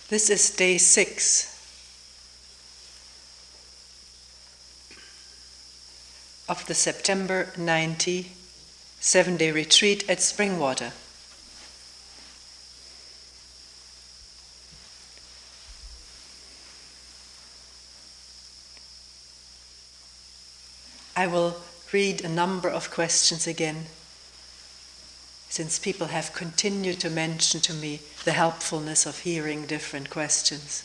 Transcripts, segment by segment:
This is day 6 of the September 90 7-day retreat at Springwater. I will read a number of questions again, since people have continued to mention to me the helpfulness of hearing different questions,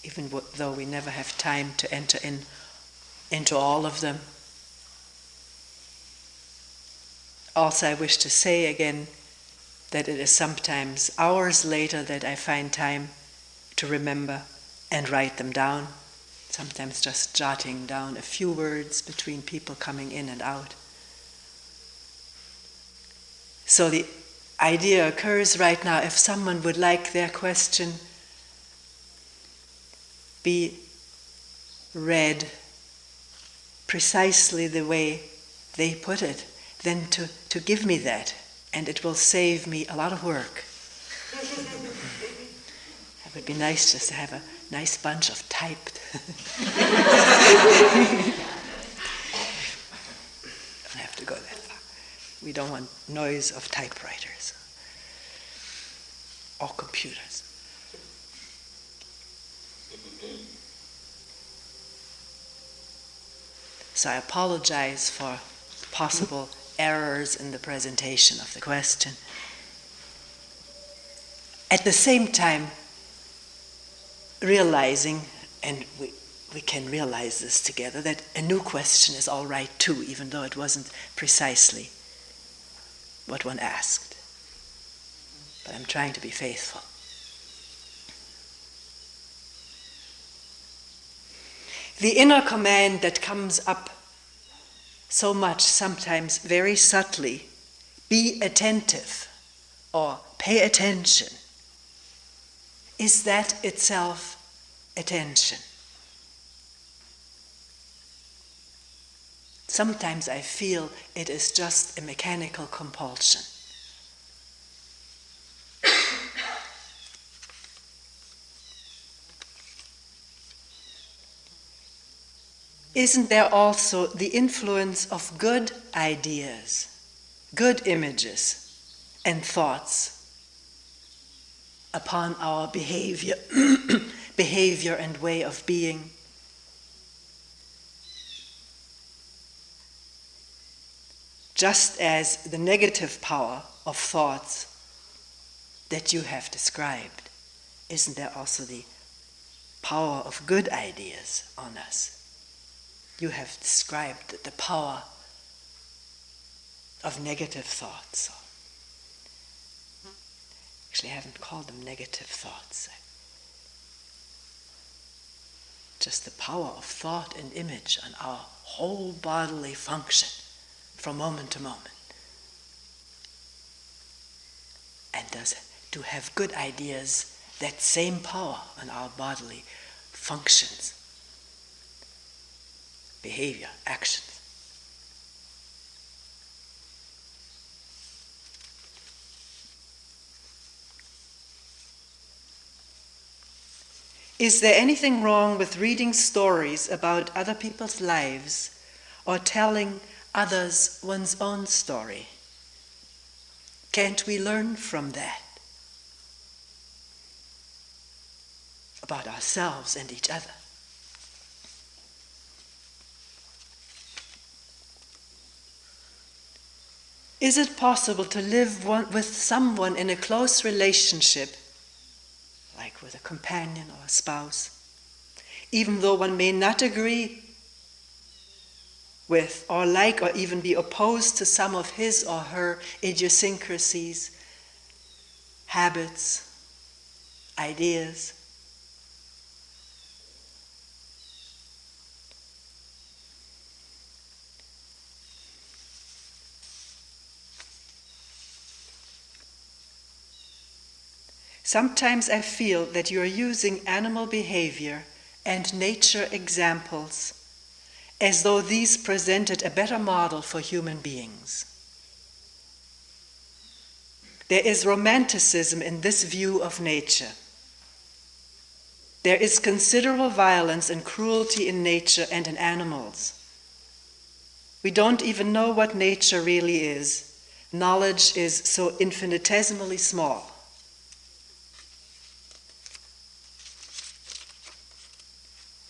even though we never have time to enter into all of them. Also, I wish to say again that it is sometimes hours later that I find time to remember and write them down, sometimes just jotting down a few words between people coming in and out. So the idea occurs right now, if someone would like their question be read precisely the way they put it, then to give me that, and it will save me a lot of work. It would be nice just to have a nice bunch of typed. Don't have to go that far. We don't want noise of typewriters or computers. So I apologize for possible errors in the presentation of the question. At the same time, realizing, and we can realize this together, that a new question is all right too, even though it wasn't precisely what one asked. But I'm trying to be faithful. The inner command that comes up so much, sometimes very subtly, be attentive or pay attention, is that itself attention? Sometimes I feel it is just a mechanical compulsion. Isn't there also the influence of good ideas, good images and thoughts upon our behavior, behavior and way of being? Just as the negative power of thoughts that you have described, isn't there also the power of good ideas on us? You have described the power of negative thoughts. Actually, I haven't called them negative thoughts. Just the power of thought and image on our whole bodily function from moment to moment. And to have good ideas, that same power on our bodily functions, behavior, actions. Is there anything wrong with reading stories about other people's lives or telling others one's own story? Can't we learn from that about ourselves and each other? Is it possible to live with someone in a close relationship, like with a companion or a spouse, even though one may not agree with or like or even be opposed to some of his or her idiosyncrasies, habits, ideas? Sometimes I feel that you are using animal behavior and nature examples as though these presented a better model for human beings. There is romanticism in this view of nature. There is considerable violence and cruelty in nature and in animals. We don't even know what nature really is. Knowledge is so infinitesimally small.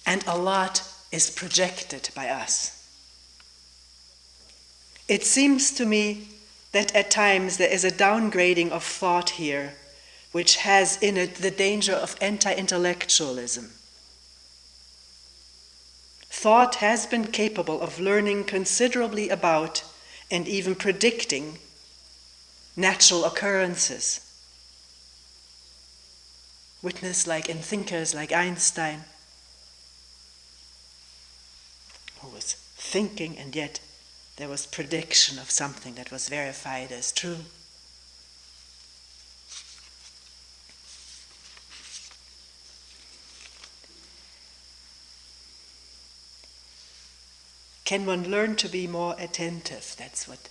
And a lot is projected by us. It seems to me that at times there is a downgrading of thought here, which has in it the danger of anti-intellectualism. Thought has been capable of learning considerably about and even predicting natural occurrences. Witness like in thinkers like Einstein, who was thinking and yet there was prediction of something that was verified as true. Can one learn to be more attentive? That's what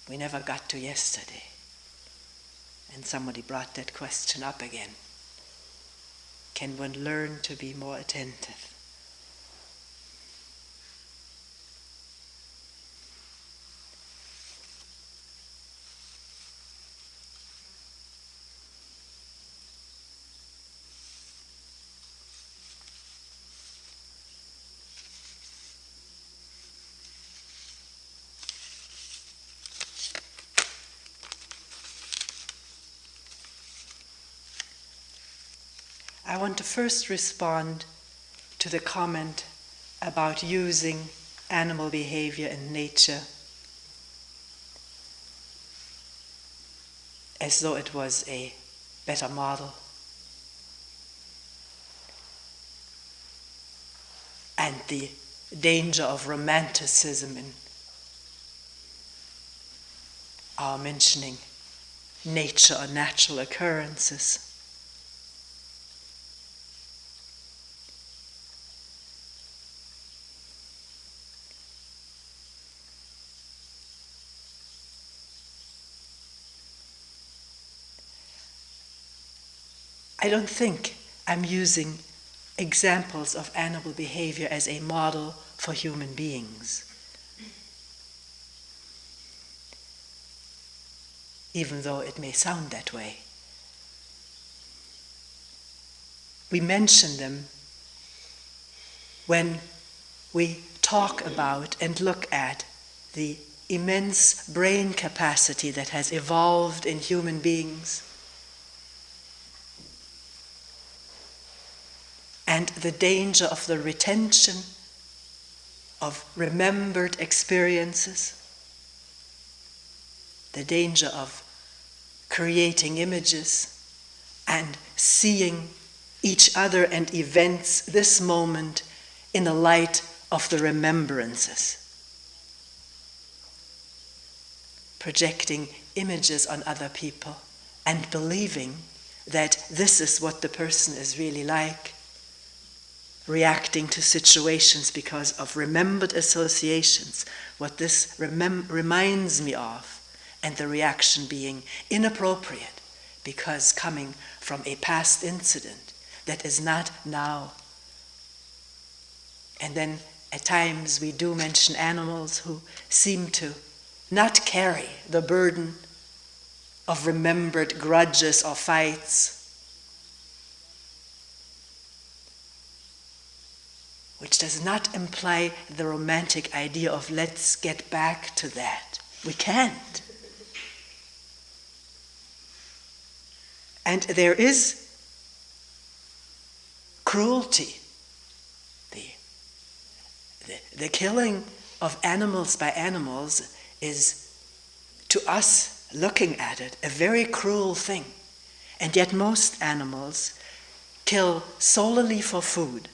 we never got to yesterday. And somebody brought that question up again. Can one learn to be more attentive? I want to first respond to the comment about using animal behavior in nature as though it was a better model. And the danger of romanticism in our mentioning nature or natural occurrences. I don't think I'm using examples of animal behavior as a model for human beings, even though it may sound that way. We mention them when we talk about and look at the immense brain capacity that has evolved in human beings, and the danger of the retention of remembered experiences, the danger of creating images and seeing each other and events, this moment, in the light of the remembrances. Projecting images on other people and believing that this is what the person is really like, reacting to situations because of remembered associations, what this reminds me of, and the reaction being inappropriate because coming from a past incident that is not now. And then at times we do mention animals who seem to not carry the burden of remembered grudges or fights, which does not imply the romantic idea of let's get back to that. We can't. And there is cruelty. The killing of animals by animals is, to us looking at it, a very cruel thing. And yet most animals kill solely for food,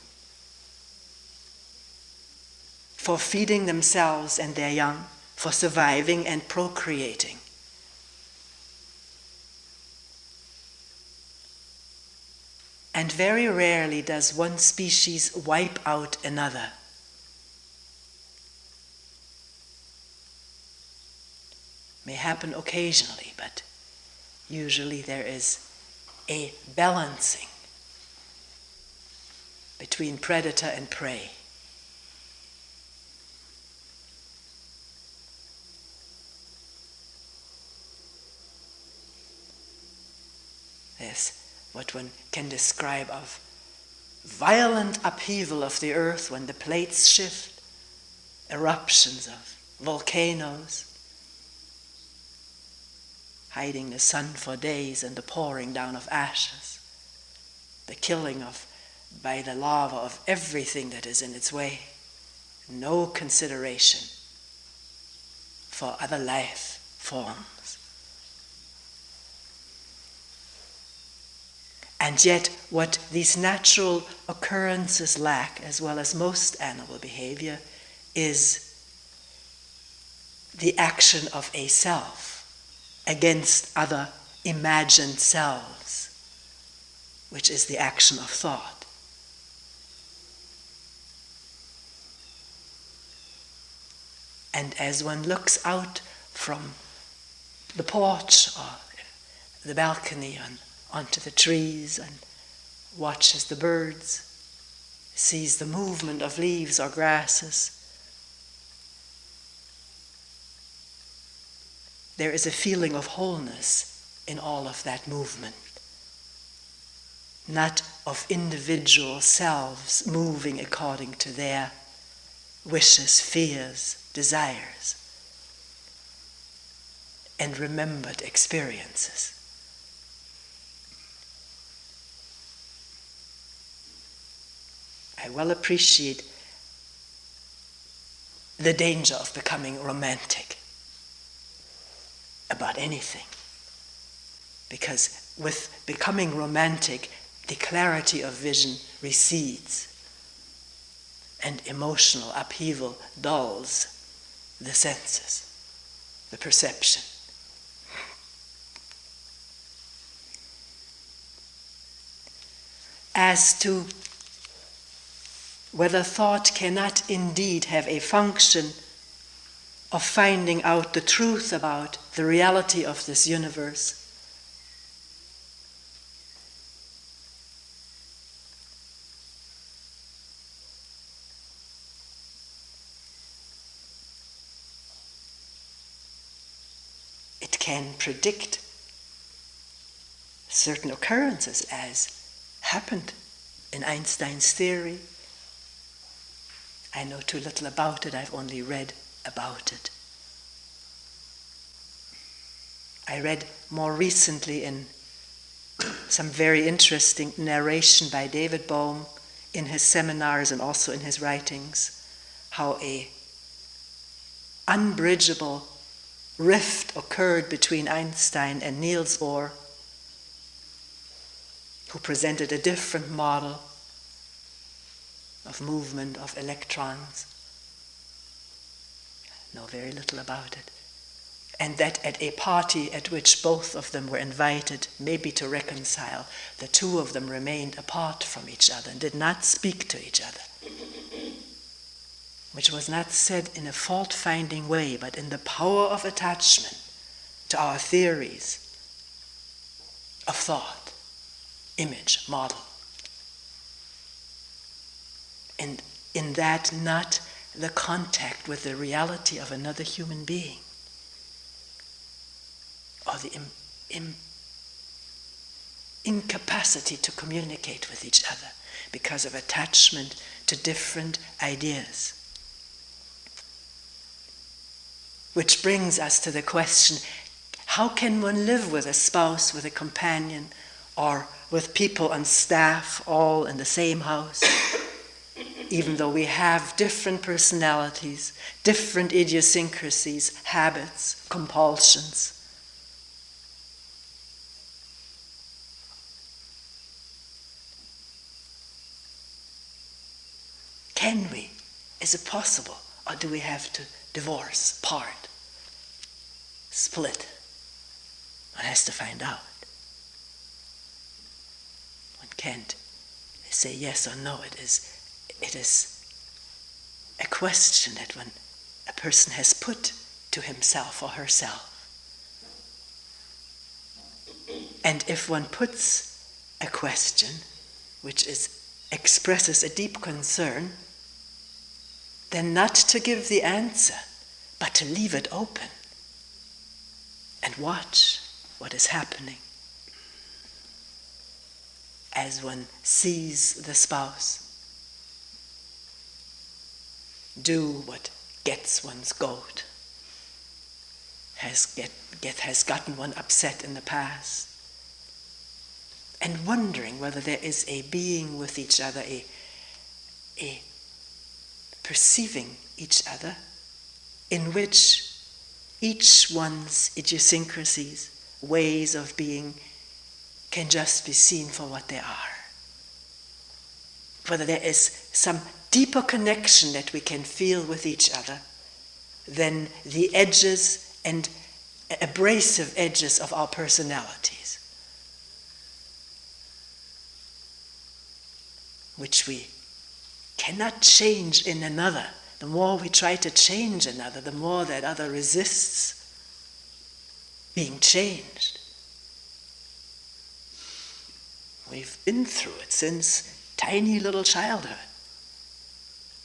for feeding themselves and their young, for surviving and procreating. And very rarely does one species wipe out another. May happen occasionally, but usually there is a balancing. between predator and prey. There's what one can describe of violent upheaval of the earth when the plates shift, eruptions of volcanoes, hiding the sun for days and the pouring down of ashes, the killing of by the lava of everything that is in its way, no consideration for other life forms. And yet what these natural occurrences lack, as well as most animal behavior, is the action of a self against other imagined selves, which is the action of thought. And as one looks out from the porch or the balcony onto the trees and watches the birds, sees the movement of leaves or grasses, there is a feeling of wholeness in all of that movement, not of individual selves moving according to their wishes, fears, desires, and remembered experiences. I well appreciate the danger of becoming romantic about anything, because with becoming romantic, the clarity of vision recedes, and emotional upheaval dulls the senses, the perception. As to whether thought cannot indeed have a function of finding out the truth about the reality of this universe, it can predict certain occurrences as happened in Einstein's theory. I know too little about it, I've only read about it. I read more recently in some very interesting narration by David Bohm in his seminars and also in his writings, how a unbridgeable rift occurred between Einstein and Niels Bohr, who presented a different model of movement of electrons. Know very little about it. And that at a party at which both of them were invited, maybe to reconcile, the two of them remained apart from each other and did not speak to each other. Which was not said in a fault-finding way, but in the power of attachment to our theories of thought, image, model. And in that, not the contact with the reality of another human being, or the incapacity to communicate with each other because of attachment to different ideas. Which brings us to the question, how can one live with a spouse, with a companion, or with people on staff, all in the same house, even though we have different personalities, different idiosyncrasies, habits, compulsions? Can we? Is it possible? Or do we have to divorce, part, split? One has to find out. One can't say yes or no. It is a question that a person has put to himself or herself. And if one puts a question, which is expresses a deep concern, then not to give the answer, but to leave it open and watch what is happening. As one sees the spouse do what gets one's goat, has gotten one upset in the past, and wondering whether there is a being with each other, a perceiving each other, in which each one's idiosyncrasies, ways of being, can just be seen for what they are. Whether there is some deeper connection that we can feel with each other than the edges and abrasive edges of our personalities, which we cannot change in another. The more we try to change another, the more that other resists being changed. We've been through it since tiny little childhood.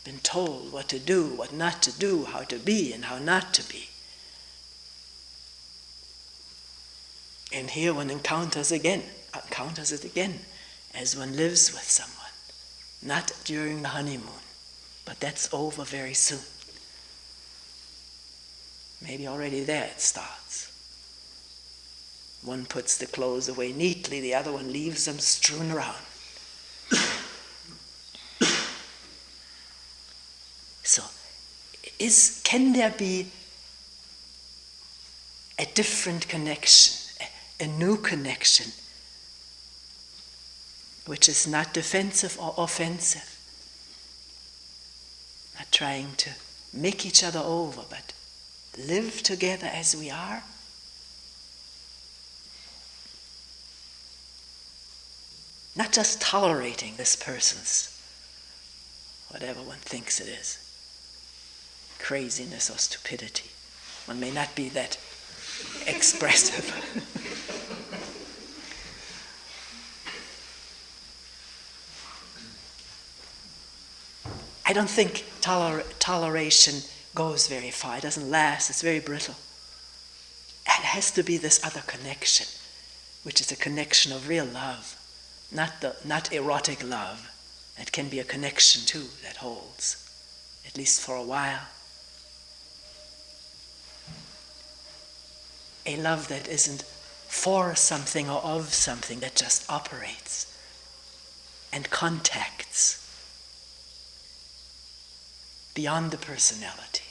Been told what to do, what not to do, how to be and how not to be. And here one encounters it again, as one lives with someone. Not during the honeymoon, but that's over very soon. Maybe already there it starts. One puts the clothes away neatly, the other one leaves them strewn around. So, can there be a different connection, a new connection, which is not defensive or offensive? Not trying to make each other over, but live together as we are? Not just tolerating this person's, whatever one thinks it is, craziness or stupidity. One may not be that expressive. I don't think toleration goes very far. It doesn't last. It's very brittle. And it has to be this other connection, which is a connection of real love, not erotic love. It can be a connection too that holds, at least for a while. A love that isn't for something or of something, that just operates and contacts beyond the personality.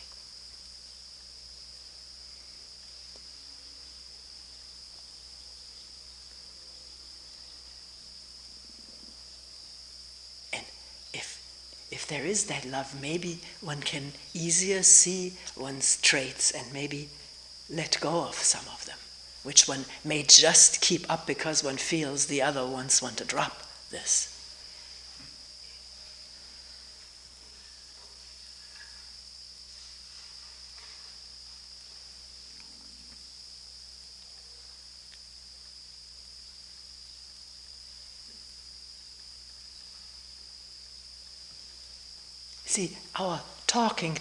And if there is that love, maybe one can easier see one's traits and maybe let go of some of them, which one may just keep up because one feels the other wants one to drop this. See, our talking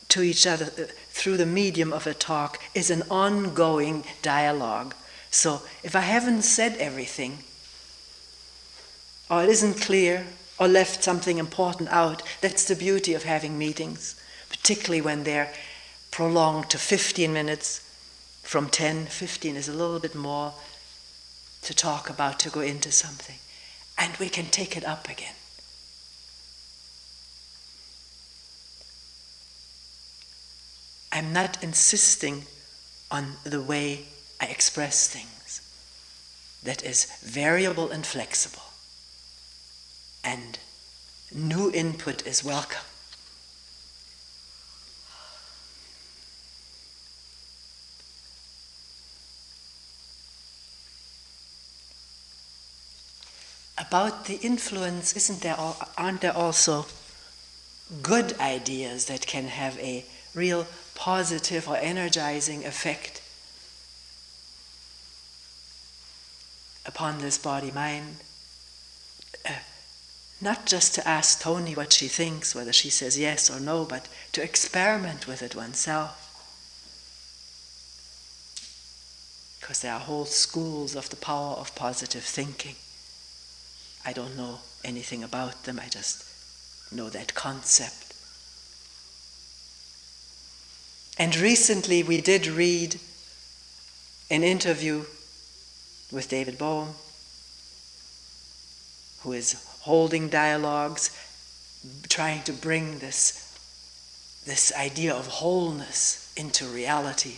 to each other through the medium of a talk is an ongoing dialogue. So if I haven't said everything, or it isn't clear, or left something important out, that's the beauty of having meetings, particularly when they're prolonged to 15 minutes from 10. 15 is a little bit more to talk about, to go into something. And we can take it up again. I'm not insisting on the way I express things. That is variable and flexible. And new input is welcome. About the influence, aren't there also good ideas that can have a real positive or energizing effect upon this body-mind? Not just to ask Toni what she thinks, whether she says yes or no, but to experiment with it oneself. Because there are whole schools of the power of positive thinking. I don't know anything about them, I just know that concept. And recently we did read an interview with David Bohm, who is holding dialogues, trying to bring this idea of wholeness into reality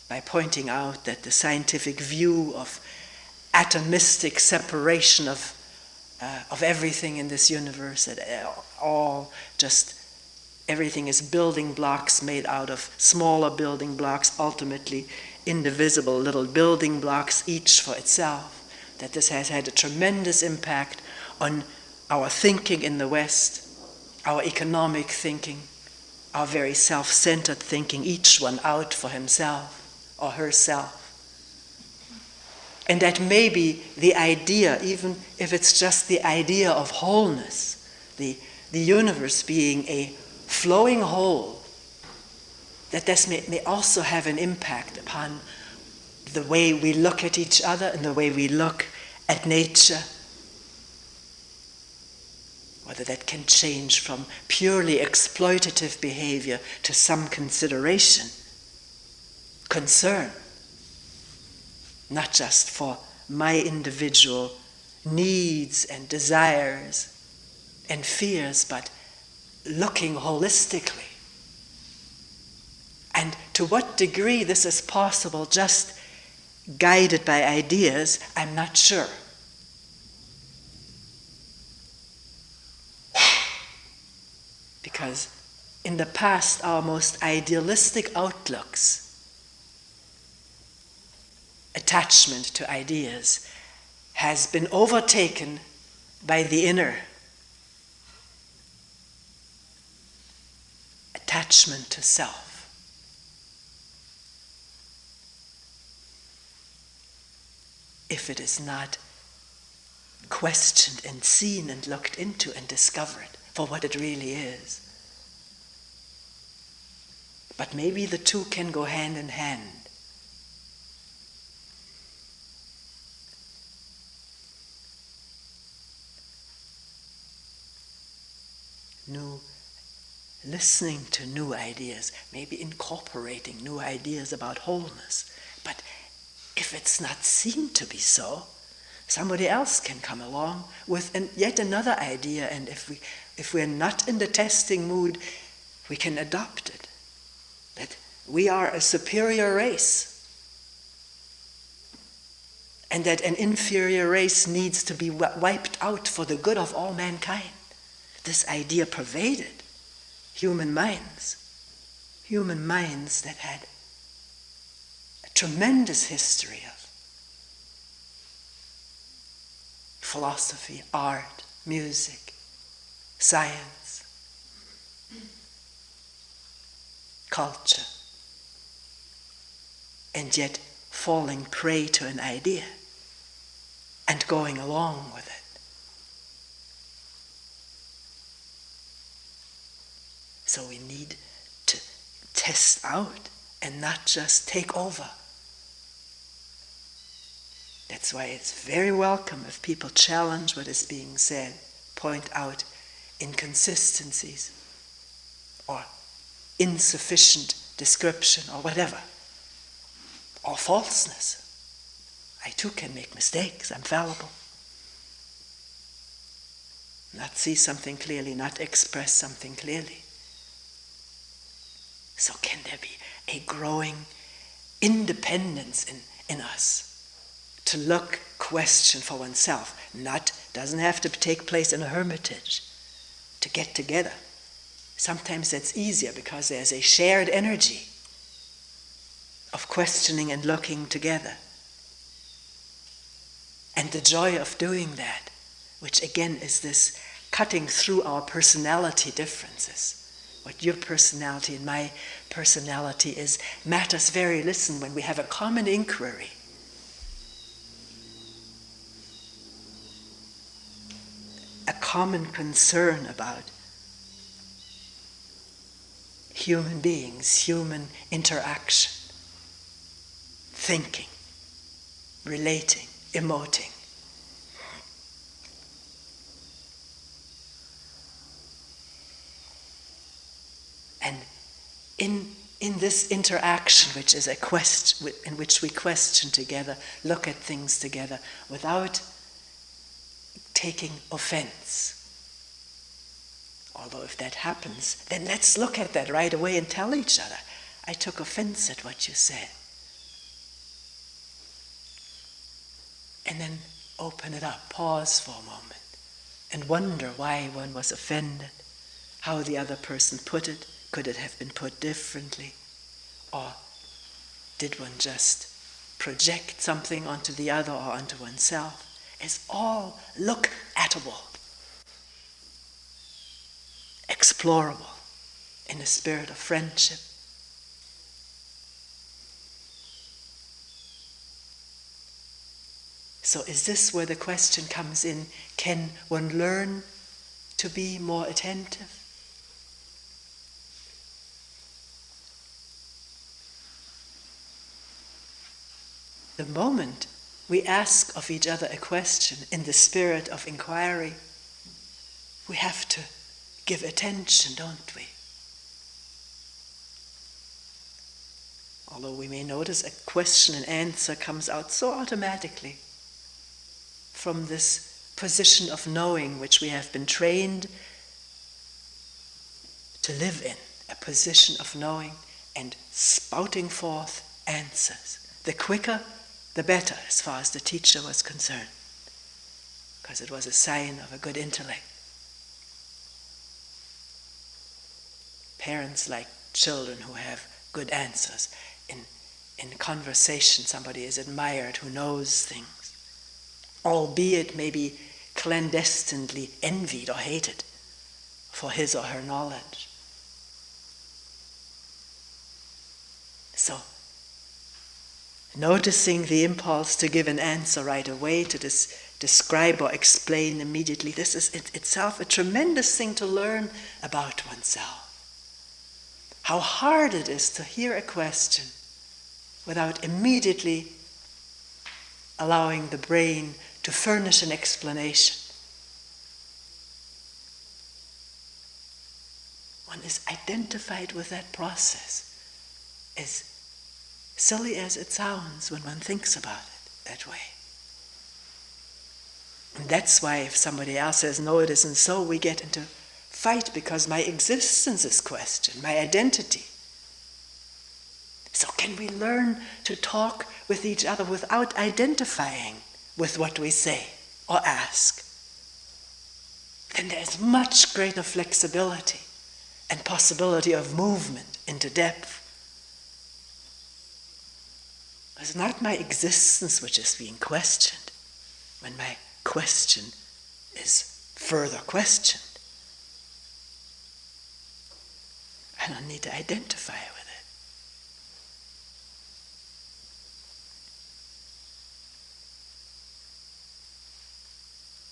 by pointing out that the scientific view of atomistic separation of everything in this universe, that everything is building blocks made out of smaller building blocks, ultimately indivisible little building blocks, each for itself, that this has had a tremendous impact on our thinking in the West, our economic thinking, our very self-centered thinking, each one out for himself or herself. And that maybe the idea, even if it's just the idea of wholeness, the universe being a flowing whole, that this may also have an impact upon the way we look at each other and the way we look at nature. Whether that can change from purely exploitative behavior to some consideration, concern, not just for my individual needs and desires and fears, but looking holistically. And to what degree this is possible, just guided by ideas, I'm not sure. Because in the past, our most idealistic outlooks, attachment to ideas, has been overtaken by the inner attachment to self. If it is not questioned and seen and looked into and discovered for what it really is. But maybe the two can go hand in hand. Listening to new ideas, maybe incorporating new ideas about wholeness. But if it's not seen to be so, somebody else can come along with yet another idea, and if we're not in the testing mood, we can adopt it. That we are a superior race, and that an inferior race needs to be wiped out for the good of all mankind. This idea pervaded human minds that had a tremendous history of philosophy, art, music, science, culture, and yet falling prey to an idea and going along with it. So we need to test out and not just take over. That's why it's very welcome if people challenge what is being said, point out inconsistencies or insufficient description or whatever, or falseness. I too can make mistakes, I'm fallible. Not see something clearly, not express something clearly. So can there be a growing independence in us to look, question for oneself? Doesn't have to take place in a hermitage, to get together. Sometimes that's easier because there's a shared energy of questioning and looking together. And the joy of doing that, which again is this cutting through our personality differences. What your personality and my personality is matters very little when we have a common inquiry. a common concern about human beings, human interaction, thinking, relating, emoting. And in this interaction, which is a question, in which we question together, look at things together, without taking offense. Although if that happens, then let's look at that right away and tell each other, I took offense at what you said. And then open it up, pause for a moment, and wonder why one was offended, how the other person put it. Could it have been put differently? Or did one just project something onto the other or onto oneself? It's all look-atable, explorable in a spirit of friendship. So is this where the question comes in? Can one learn to be more attentive? The moment we ask of each other a question in the spirit of inquiry, we have to give attention, don't we? Although we may notice a question and answer comes out so automatically from this position of knowing which we have been trained to live in, a position of knowing and spouting forth answers. The quicker, the better, as far as the teacher was concerned, because it was a sign of a good intellect. Parents like children who have good answers. In conversation, somebody is admired who knows things, albeit maybe clandestinely envied or hated for his or her knowledge. So, noticing the impulse to give an answer right away, to describe or explain immediately, this is itself a tremendous thing to learn about oneself. How hard it is to hear a question without immediately allowing the brain to furnish an explanation. One is identified with that process, as silly as it sounds when one thinks about it that way. And that's why if somebody else says, no, it isn't so, we get into fight, because my existence is questioned, my identity. So can we learn to talk with each other without identifying with what we say or ask? Then there's much greater flexibility and possibility of movement into depth. It's not my existence which is being questioned when my question is further questioned. I don't need to identify with it.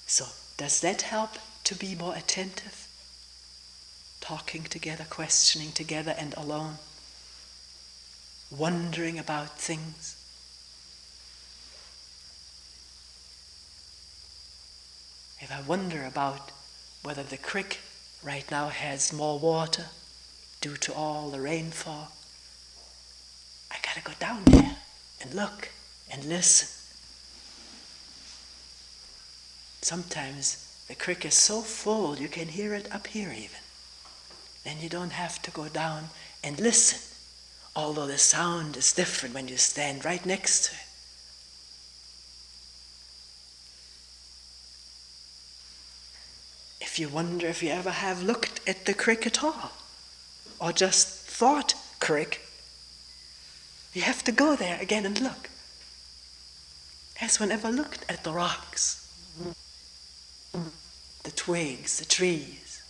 So, does that help to be more attentive? Talking together, questioning together and alone, wondering about things. If I wonder about whether the creek right now has more water due to all the rainfall, I gotta go down there and look and listen. Sometimes the creek is so full you can hear it up here even. Then you don't have to go down and listen, although the sound is different when you stand right next to it. If you wonder if you ever have looked at the creek at all, or just thought creek, you have to go there again and look. Has one ever looked at the rocks, the twigs, the trees,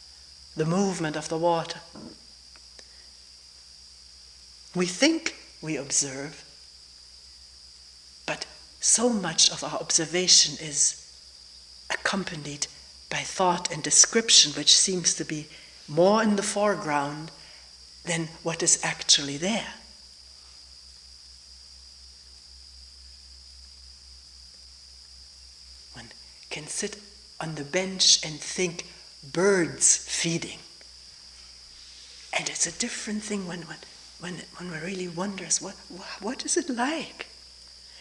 the movement of the water? We think we observe, but so much of our observation is accompanied by thought and description, which seems to be more in the foreground than what is actually there. One can sit on the bench and think birds feeding. And it's a different thing when one really wonders, what is it like?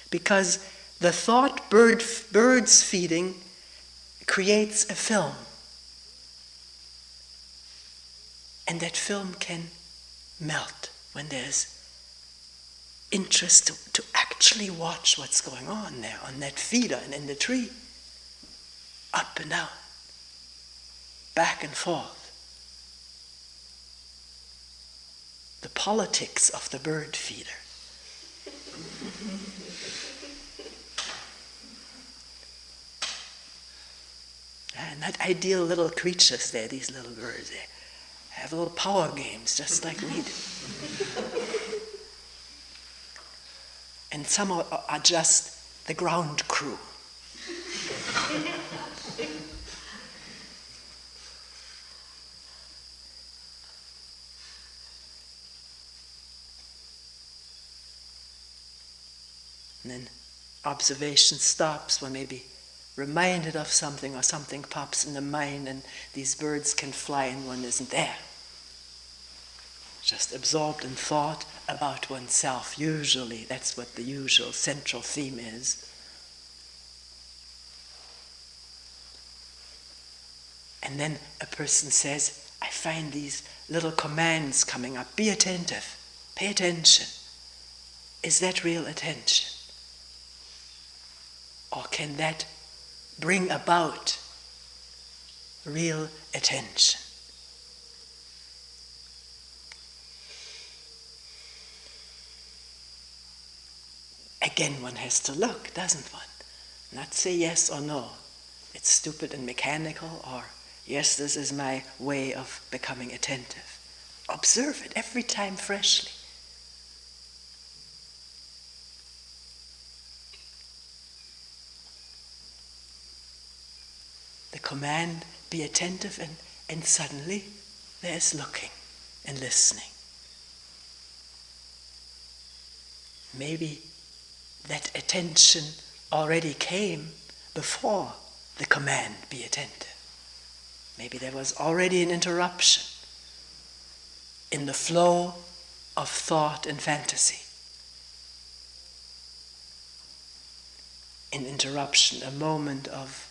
Because the thought birds feeding creates a film. And that film can melt when there's interest to actually watch what's going on there on that feeder and in the tree. Up and down, back and forth. The politics of the bird feeder. And that ideal little creatures there, these little birds, they have little power games just like we do. And some are just the ground crew. And then observation stops, one may be reminded of something, or something pops in the mind, and these birds can fly and one isn't there. Just absorbed in thought about oneself. Usually, that's what the usual central theme is. And then a person says, I find these little commands coming up. Be attentive. Pay attention. Is that real attention? Or can that bring about real attention? Again, one has to look, doesn't one? Not say yes or no. It's stupid and mechanical, or yes, this is my way of becoming attentive. Observe it every time freshly. The command, be attentive, and suddenly there's looking and listening. Maybe that attention already came before the command, be attentive. Maybe there was already an interruption in the flow of thought and fantasy. An interruption, a moment of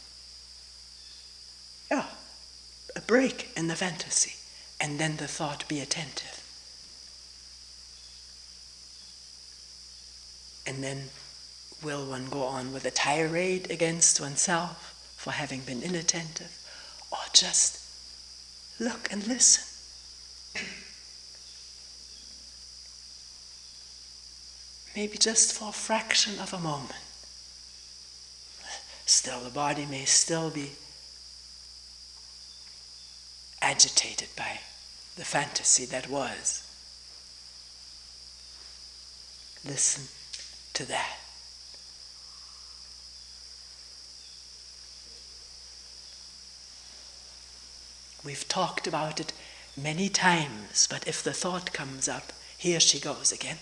a break in the fantasy, and then the thought, be attentive. And then will one go on with a tirade against oneself for having been inattentive, or just look and listen? Maybe just for a fraction of a moment. Still, the body may still be agitated by the fantasy that was. Listen to that. We've talked about it many times, but if the thought comes up, here she goes again.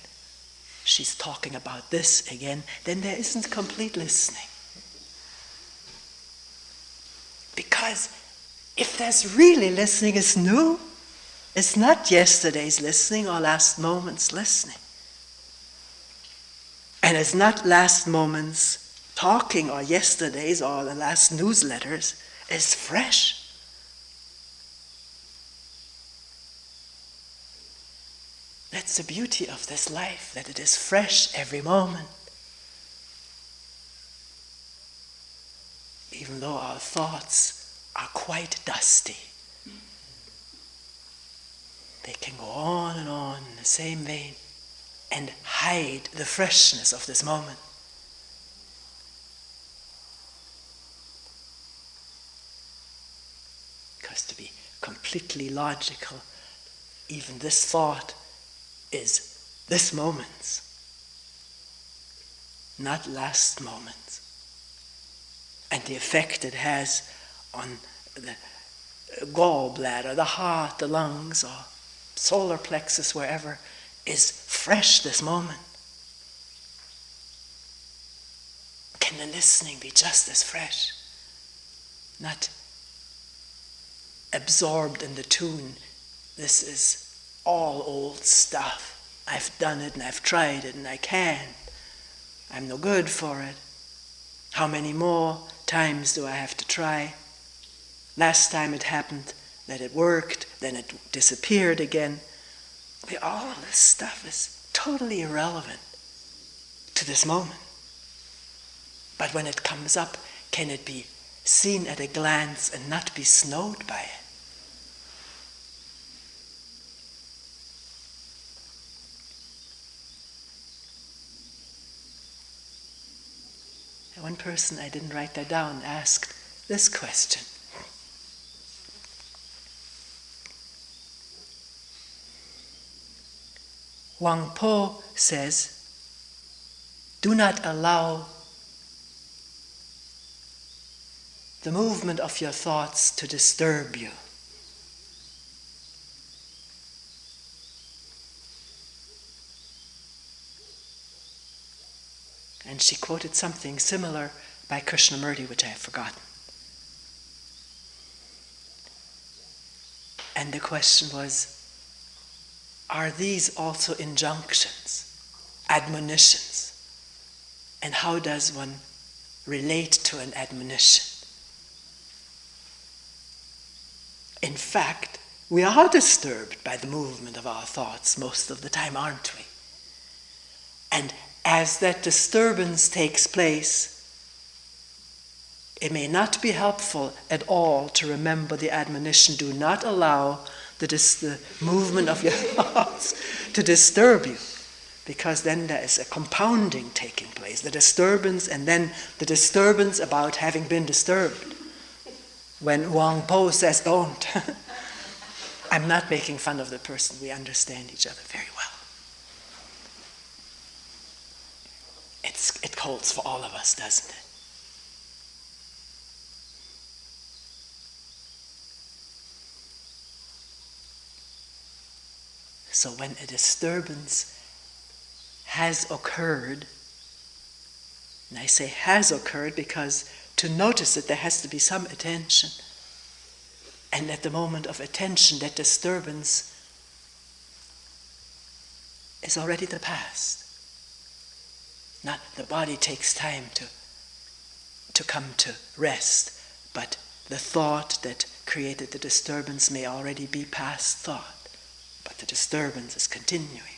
She's talking about this again, then there isn't complete listening. Because if there's really listening, it's new. It's not yesterday's listening or last moment's listening. And it's not last moment's talking or yesterday's or the last newsletters. It's fresh. That's the beauty of this life, that it is fresh every moment. Even though our thoughts are quite dusty. They can go on in the same vein and hide the freshness of this moment. Because to be completely logical, even this thought is this moment's, not last moment's. And the effect it has on the gallbladder, the heart, the lungs, or solar plexus, wherever, is fresh this moment? Can the listening be just as fresh? Not absorbed in the tune. This is all old stuff. I've done it and I've tried it and I can't. I'm no good for it. How many more times do I have to try? Last time it happened that it worked, then it disappeared again. All this stuff is totally irrelevant to this moment. But when it comes up, can it be seen at a glance and not be snowed by it? One person, I didn't write that down, asked this question. Wang Po says, do not allow the movement of your thoughts to disturb you. And she quoted something similar by Krishnamurti, which I have forgotten. And the question was, are these also injunctions, admonitions? And how does one relate to an admonition? In fact, we are disturbed by the movement of our thoughts most of the time, aren't we? And as that disturbance takes place, it may not be helpful at all to remember the admonition, do not allow the movement of your thoughts to disturb you, because then there is a compounding taking place, the disturbance and then the disturbance about having been disturbed. When Wang Po says, don't, I'm not making fun of the person, we understand each other very well. It holds for all of us, doesn't it? So when a disturbance has occurred, and I say has occurred because to notice it there has to be some attention. And at the moment of attention, that disturbance is already the past. Not the body takes time to come to rest, but the thought that created the disturbance may already be past thought, but the disturbance is continuing.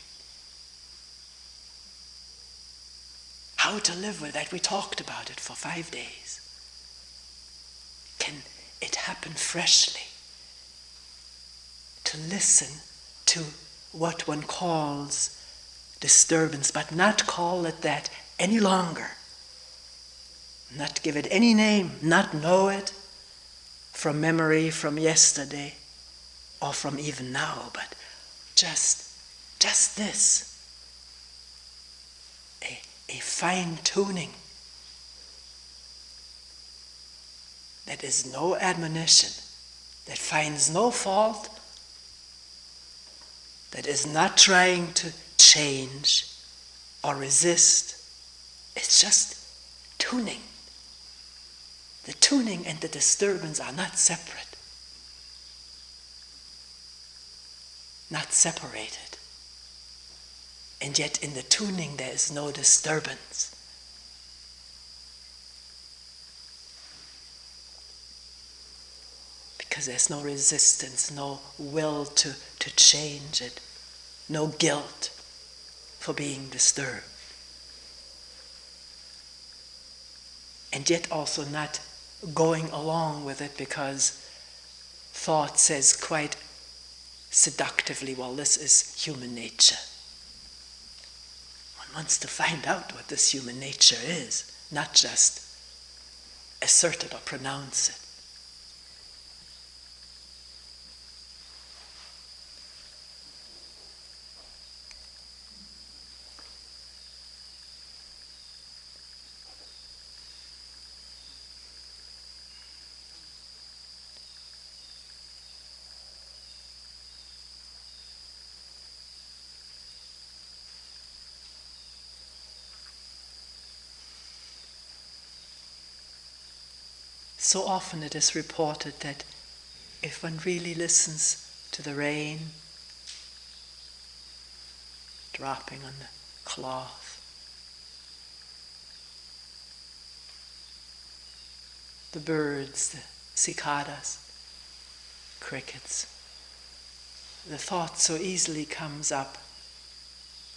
How to live with that? We talked about it for 5 days. Can it happen freshly? To listen to what one calls disturbance, but not call it that any longer. Not give it any name, not know it from memory, from yesterday, or from even now, but just this. A fine-tuning that is no admonition, that finds no fault, that is not trying to change or resist. It's just tuning. The tuning and the disturbance are not separate, not separated. And yet in the tuning there is no disturbance. Because there's no resistance, no will to change it, no guilt for being disturbed. And yet also not going along with it because thought says quite seductively, well, this is human nature. One wants to find out what this human nature is, not just assert it or pronounce it. So often it is reported that if one really listens to the rain dropping on the cloth, the birds, the cicadas, crickets, the thought so easily comes up,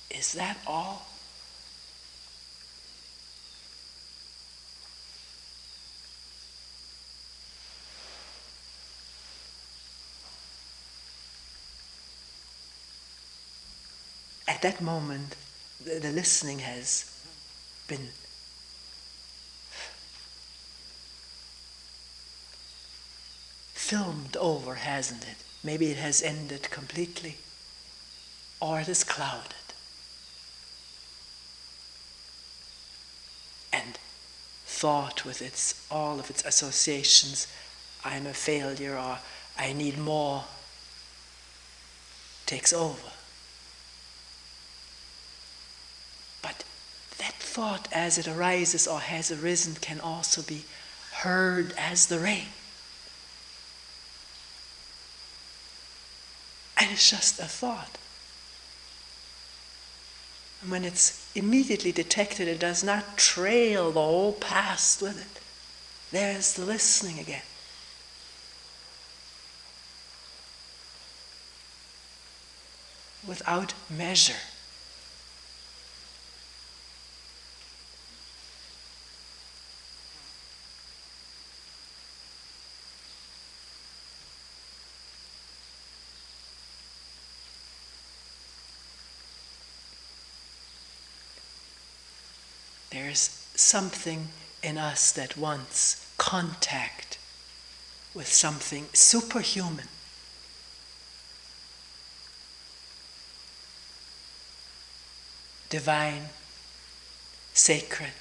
is that all? At that moment, the listening has been filmed over, hasn't it? Maybe it has ended completely, or it is clouded. And thought with all of its associations, I'm a failure or I need more, takes over. But that thought as it arises or has arisen can also be heard as the rain. And it's just a thought. And when it's immediately detected, it does not trail the whole past with it. There's the listening again. Without measure. There's something in us that wants contact with something superhuman. Divine, sacred.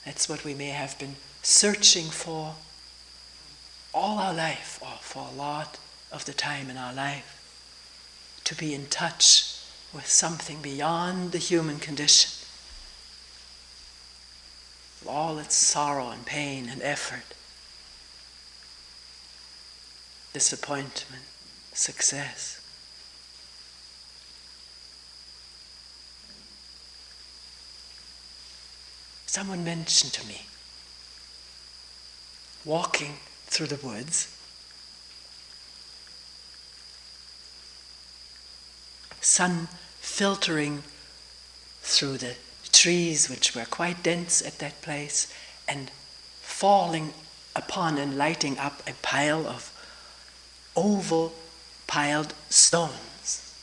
That's what we may have been searching for all our life, or for a lot of the time in our life. To be in touch with something beyond the human condition. With all its sorrow and pain and effort. Disappointment, success. Someone mentioned to me, walking through the woods, sun filtering through the trees, which were quite dense at that place, and falling upon and lighting up a pile of oval piled stones.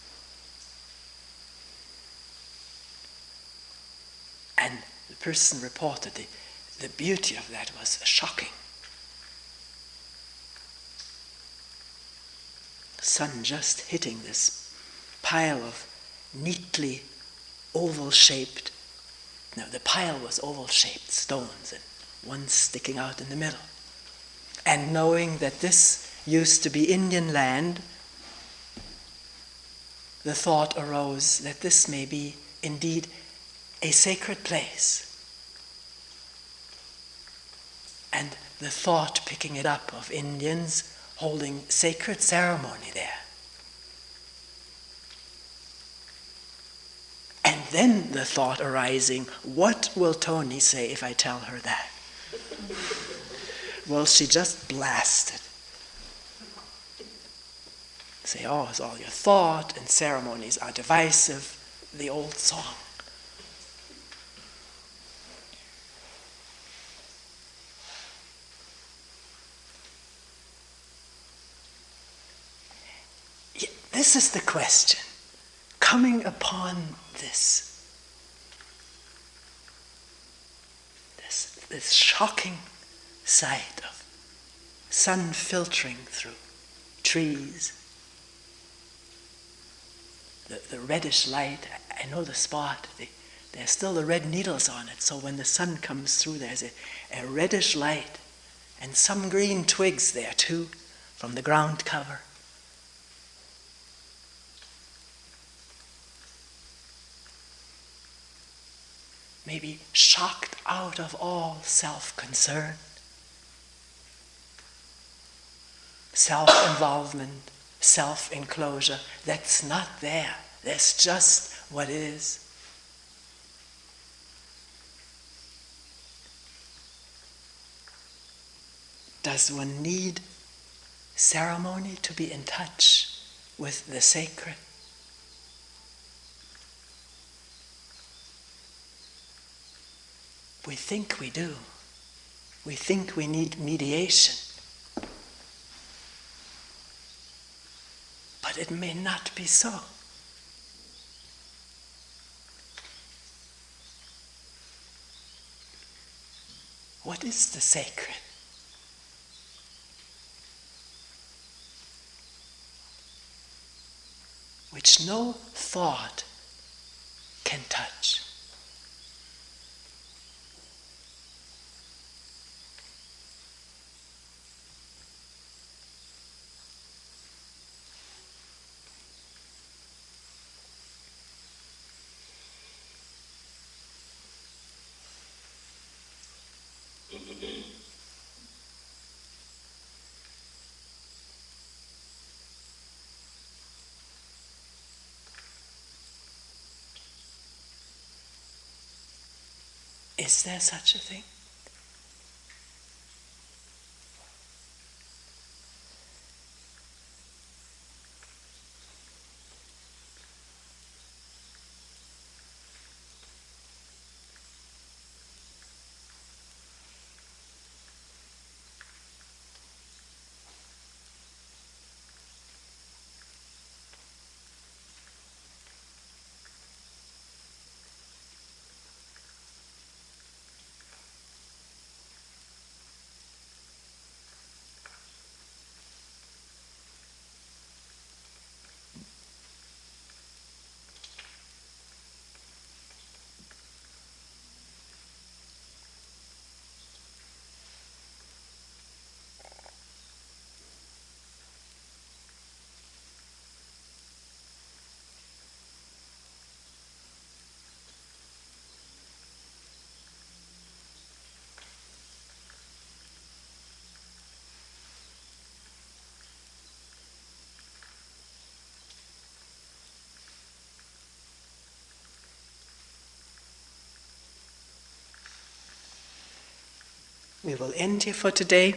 And the person reported the beauty of that was shocking. The sun just hitting this pile of neatly oval-shaped, no, the pile was oval-shaped stones and one sticking out in the middle. And knowing that this used to be Indian land, the thought arose that this may be indeed a sacred place. And the thought picking it up of Indians holding sacred ceremony there. And then the thought arising, what will Toni say if I tell her that? Well, she just blasted. Say, oh, it's all your thought and ceremonies are divisive, the old song. Yeah, this is the question. Coming upon this shocking sight of sun filtering through trees, the reddish light, I know the spot, there's still the red needles on it, so when the sun comes through there's a reddish light and some green twigs there too from the ground cover. maybe shocked out of all self-concern, self-involvement, self-enclosure. That's not there. That's just what is. Does one need ceremony to be in touch with the sacred? We think we do. We think we need mediation. But it may not be so. What is the sacred? Which no thought can touch. Is there such a thing? We will end here for today.